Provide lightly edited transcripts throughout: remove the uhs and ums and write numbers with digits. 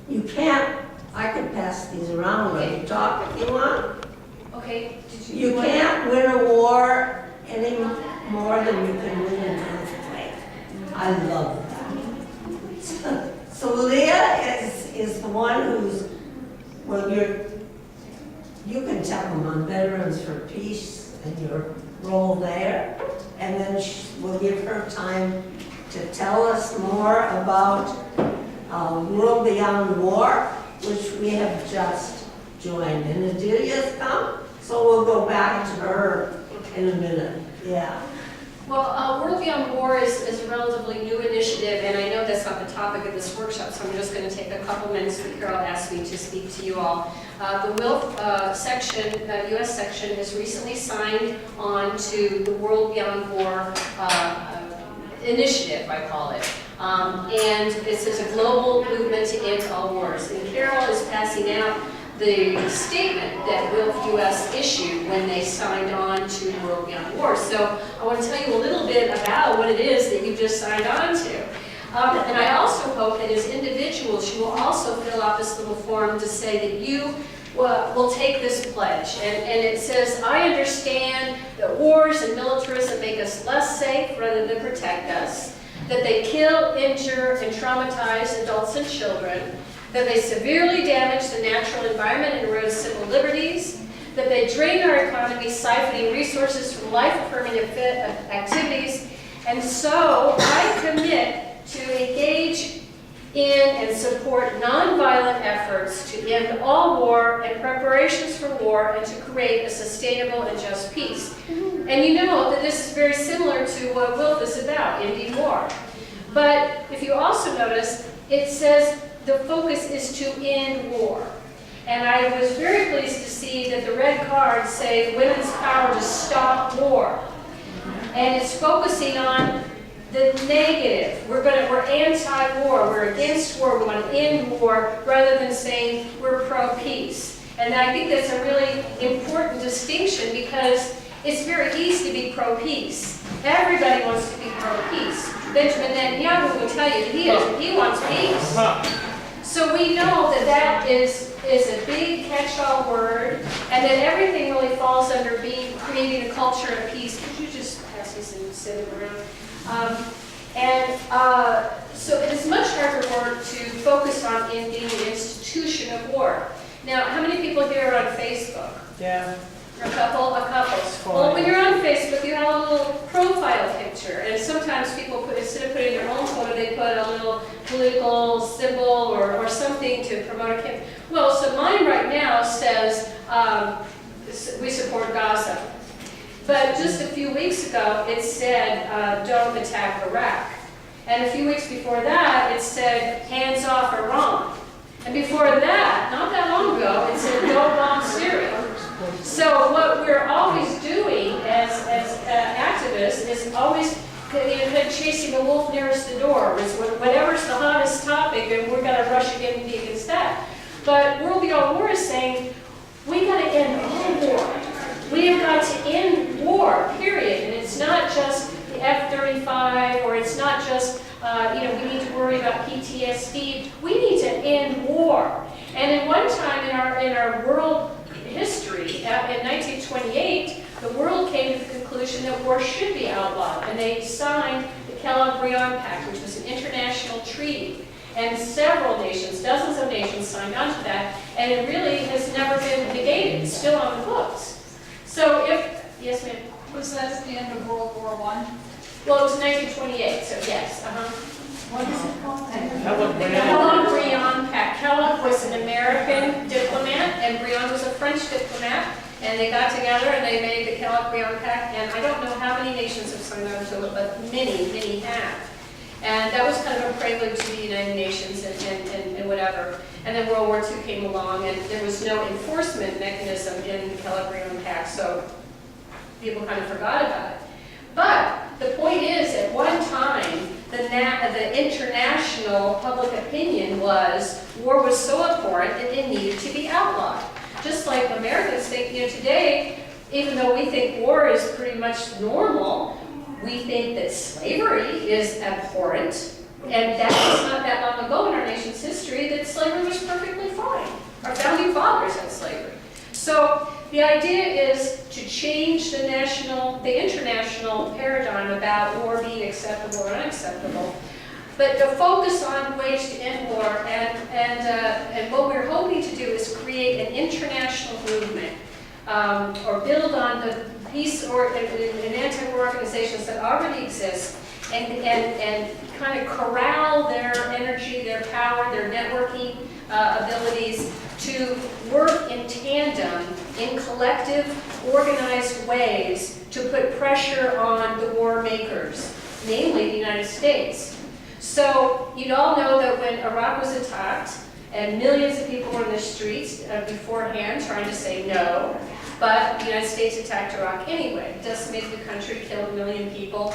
You can't, I could pass these around when you talk if you want. Okay, did you? You can't win a war any more than you can win an earthquake. I love that. So Leah is the one who's, well, you can tell them on Veterans for Peace and your role there, and then we'll give her time to tell us more about World Beyond War, which we have just joined. And Adelia's come, so we'll go back to her in a minute. Yeah. Well, World Beyond War is a relatively new initiative, and I know that's not the topic of this workshop, so I'm just going to take a couple minutes that Carol asked me to speak to you all. The WILPF section, U.S. section, has recently signed on to the World Beyond War initiative, I call it. And this is a global movement to end all wars. And Carol is passing out the statement that WILPF US issued when they signed on to World Beyond War. So I want to tell you a little bit about what it is that you've just signed on to. And I also hope that as individuals, you will also fill out this little form to say that you will take this pledge. And it says, I understand that wars and militarism make us less safe rather than protect us, that they kill, injure, and traumatize adults and children, that they severely damage the natural environment and erode civil liberties, that they drain our economy, siphoning resources from life-affirming activities, and so I commit to engage in and support nonviolent efforts to end all war and preparations for war and to create a sustainable and just peace. And you know that this is very similar to what WILPF is about, ending war. But if you also notice, it says the focus is to end war. And I was very pleased to see that the red cards say women's power to stop war. And it's focusing on the negative. We're anti-war, we're against war, we want to end war, rather than saying we're pro-peace. And I think that's a really important distinction because it's very easy to be pro-peace. Everybody wants to be pro-peace. Benjamin Netanyahu will tell you he wants peace. So we know that that is a big catch-all word, and that everything really falls under creating a culture of peace. Could you just pass these and send it around? So it is much harder work to focus on ending the institution of war. Now, how many people here are on Facebook? Yeah. A couple. Well, when you're on Facebook, you have a little profile picture, and sometimes people put, instead of putting their own photo, they put a little political symbol or something to promote a campaign. Well, so mine right now says we support Gaza, but just a few weeks ago it said don't attack Iraq, and a few weeks before that it said hands off Iran, and before that, not that long ago, it said don't bomb Syria. So what we're always doing as activists is always kind of chasing the wolf nearest the door. It's whatever's the hottest topic, and we're going to rush against that. But World Beyond War is saying we got to end all war. We have got to end war, period. And it's not just the F-35, or it's not just we need to worry about PTSD. We need to end war. And at one time in our world history, in 1928, the world came to the conclusion that war should be outlawed, and they signed the Kellogg-Briand Pact, which was an international treaty, and several nations, dozens of nations, signed on to that, and it really has never been negated. It's still on the books. So yes, ma'am? Was that at the end of World War I? Well, it was 1928, so yes. What is it called? The Kellogg-Briand Pact. Kellogg was an American diplomat, and Briand was a French diplomat, and they got together and they made the Kellogg-Briand Pact, and I don't know how many nations have signed on to it, but many, many have. And that was kind of a prelude to the United Nations and whatever. And then World War II came along, and there was no enforcement mechanism in the Kellogg-Briand Pact, so people kind of forgot about it. But the point is, at one time, the international public opinion was war was so abhorrent that it needed to be outlawed. Just like Americans think, today, even though we think war is pretty much normal, we think that slavery is abhorrent. And that was not that long ago in our nation's history that slavery was founding fathers had slavery. So the idea is to change the international paradigm about war being acceptable or unacceptable, but to focus on ways to end war. And what we're hoping to do is create an international movement or build on the peace and anti-war organizations that already exist, and kind of corral their energy, their power, their networking abilities to work in tandem, in collective, organized ways to put pressure on the war makers, namely the United States. So you'd all know that when Iraq was attacked, and millions of people were in the streets beforehand trying to say no, but the United States attacked Iraq anyway, decimated the country, killed 1 million people,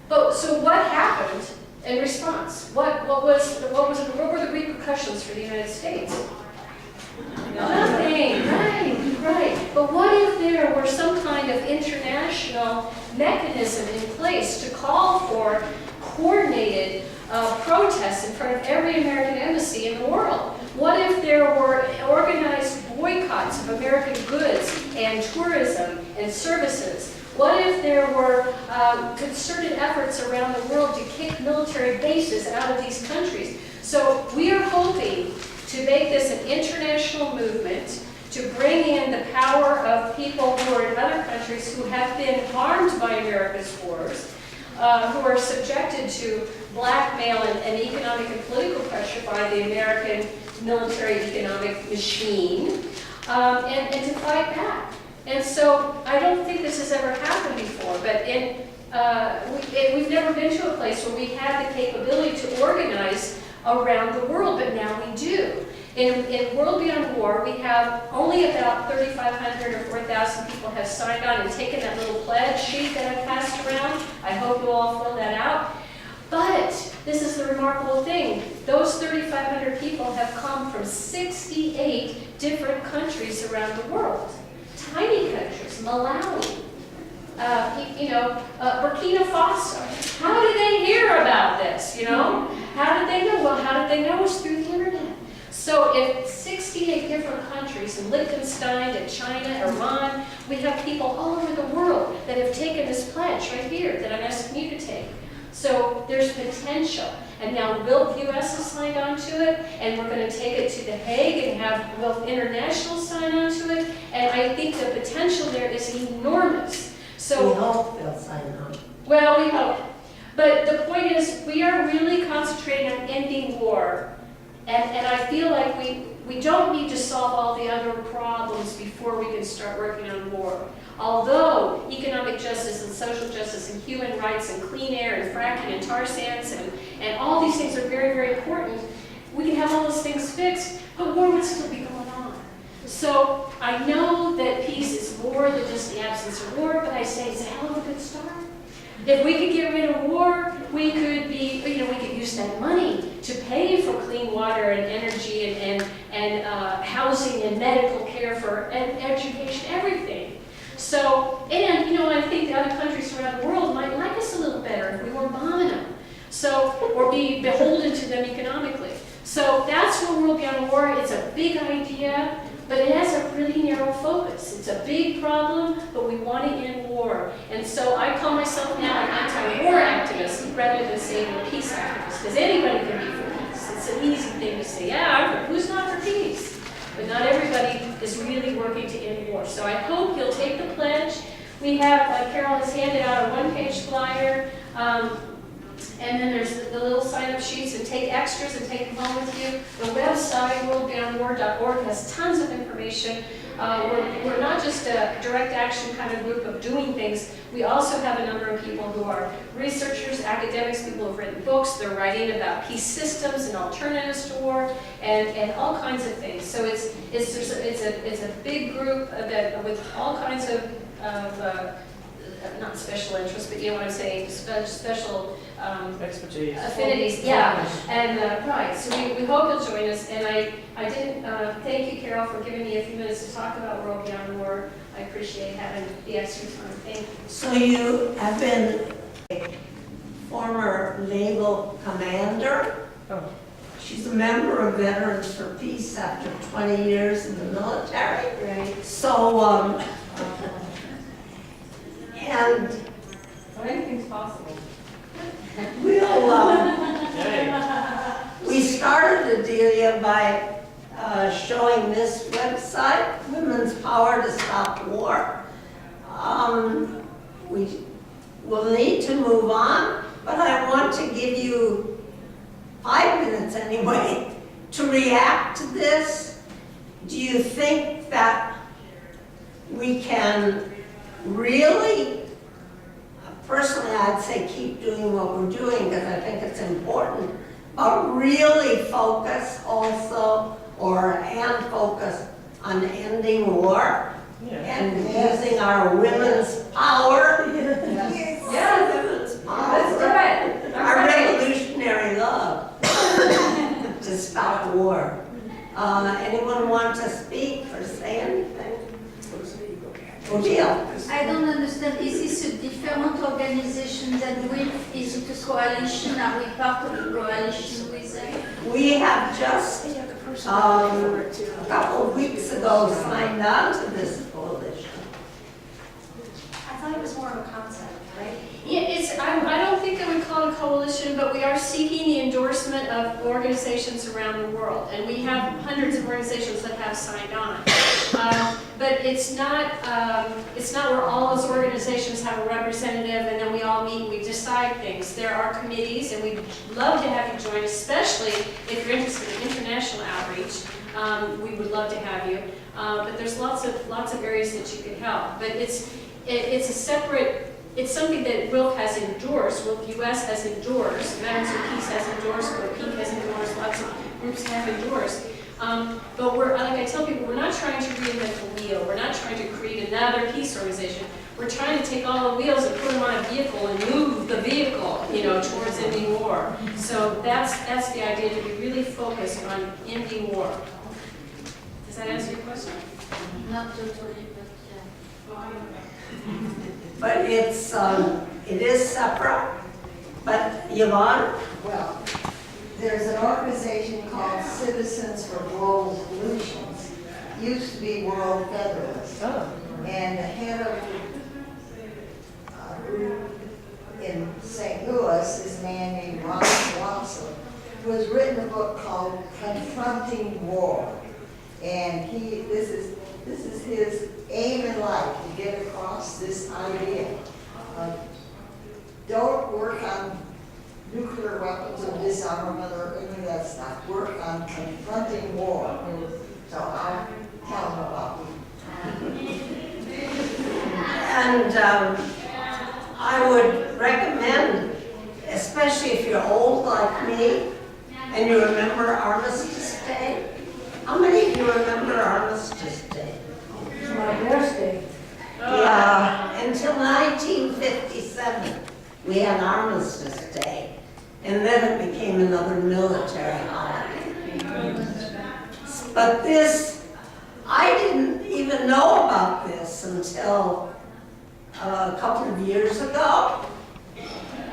But so what happened in response? What were the repercussions for the United States? Nothing. Right. But what if there were some kind of international mechanism in place to call for coordinated protests in front of every American embassy in the world? What if there were organized boycotts of American goods and tourism and services? What if there were concerted efforts around the world to kick military bases out of these countries? So we are hoping to make this an international movement, to bring in the power of people who are in other countries who have been harmed by America's wars, who are subjected to blackmail and economic and political pressure by the American military economic machine, and to fight back. And so I don't think this has ever happened before, but we've never been to a place where we have the capability to organize around the world, but now we do. In World Beyond War, we have only about 3,500 or 4,000 people have signed on and taken that little pledge sheet that I passed around. I hope you all fill that out. But this is the remarkable thing. Those 3,500 people have come from 68 different countries around the world. Tiny countries, Malawi, Burkina Faso. How did they hear about this, How did they know? Well, how did they know? It's through the internet. So if 68 different countries, in Liechtenstein, and China, Iran, we have people all over the world that have taken this pledge right here that I'm asking you to take. So there's potential. And now WILPF has signed on to it, and we're going to take it to The Hague and have WILPF International sign on to it. And I think the potential there is enormous. So we hope they'll sign on. Well, we hope. But the point is, we are really concentrating on ending war. And I feel like we don't need to solve all the other problems before we can start working on war. Although economic justice and social justice and human rights and clean air and fracking and tar sands and all these things are very, very important, we can have all those things fixed, but war would still be going on. So I know that peace is more than just the absence of war, but I say it's a hell of a good start. If we could get rid of war, we could we could use that money to pay for clean water and energy and housing and medical care and education, everything. So, and I think the other countries around the world might like us a little better if we weren't bombing them. So, or be beholden to them economically. So that's what World Beyond War. It's a big idea, but it has a really narrow focus. It's a big problem, but we want to end war. And so I call myself now an anti-war activist rather than saying a peace activist, because anybody can be for peace. It's an easy thing to say, who's not for peace? But not everybody is really working to end war. So I hope you'll take the pledge. We have, Carol has handed out a one-page flyer, and then there's the little sign-up sheets, and take extras and take them home with you. The website, worldbeyondwar.org, has tons of information. We're not just a direct action kind of group of doing things. We also have a number of people who are researchers, academics, people who have written books. They're writing about peace systems and alternatives to war, and all kinds of things. So it's a big group that with all kinds of not special interests, but you know what I'm saying, special expertise, affinities, yeah, and right. So we hope you'll join us. And I didn't thank you, Carol, for giving me a few minutes to talk about World Beyond War. I appreciate having the extra time. Thank you. So you have been a former naval commander. Oh, She's a member of Veterans for Peace after 20 years in the military. Right. So, and So anything's possible. we'll, we started Adelia by showing this website, Women's Power to Stop War. We will need to move on, but I want to give you 5 minutes anyway to react to this. Do you think that we can really, personally I'd say keep doing what we're doing because I think it's important, but really focus also and focus on ending war and using our women's power. Yes. Women's power. Let's do it. Our revolutionary love to stop war. Anyone want to speak or say anything? Odile? I don't understand, is this a different organization than WILPF? Is it a coalition? Are we part of a coalition with them? We have just, a couple of weeks ago, signed on to this coalition. I thought it was more of a concept, right? Yeah, I don't think I would call it a coalition, but we are seeking the endorsement of organizations around the world. And we have hundreds of organizations that have signed on. But it's not where all those organizations have a representative and then we all meet and we decide things. There are committees and we'd love to have you join, especially if you're interested in international outreach. We would love to have you. But there's lots of areas that you can help. But it's a separate. It's something that WILPF has endorsed, WILPF US has endorsed, Veterans for Peace has endorsed, WILPF has endorsed, lots of groups have endorsed. But like I tell people, we're not trying to reinvent the wheel. We're not trying to create another peace organization. We're trying to take all the wheels and put them on a vehicle and move the vehicle, towards ending war. So that's the idea, to be really focused on ending war. Does that answer your question? Not totally, but yeah. But it is separate. But Yvonne? Well, there's an organization called Citizens for Global Solutions, used to be World Federalists. And the head of the group in St. Louis is a man named Ron Watson, who has written a book called Confronting War. And this is his aim in life, to get across this idea of don't work on nuclear weapons or disarmament or any of that stuff. Work on confronting war. So I'll tell him about me. And I would recommend, especially if you're old like me and you remember Armistice Day. How many of you remember Armistice Day? It's my birthday. Yeah, until 1957, we had Armistice Day. And then it became another military holiday. But this, I didn't even know about this until a couple of years ago.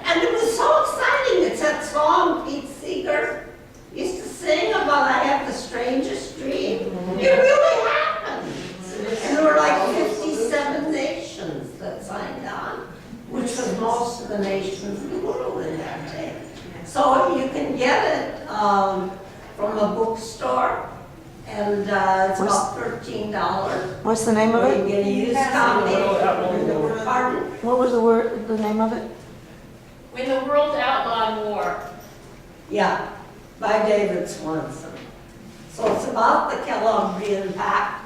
And it was so exciting. It's that song Pete Seeger used to sing about I have the strangest dream. It really happened. And there were like 57 nations that signed on, which was most of the nations in the world in that day. So you can get it from a bookstore, and it's about $13. What's the name of Or you it? get a used copy. Pardon? What was the name of it? When the World Outlawed War. Yeah, by David Swanson. So it's about the Kellogg-Briand Pact.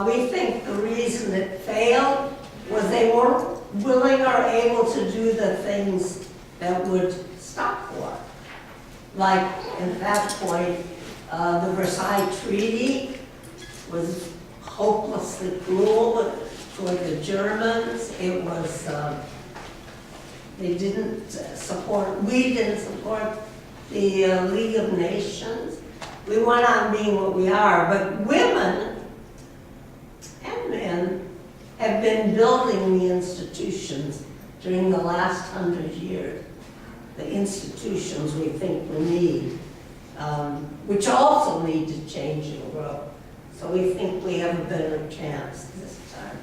We think the reason it failed was they weren't willing or able to do the things that would stop war. Like, at that point, the Versailles Treaty was hopelessly cruel toward the Germans. It was, we didn't support the League of Nations. We went on being what we are, but women and men have been building the institutions during the last 100 years. The institutions we think we need. which also need to change and grow. So we think we have a better chance this time.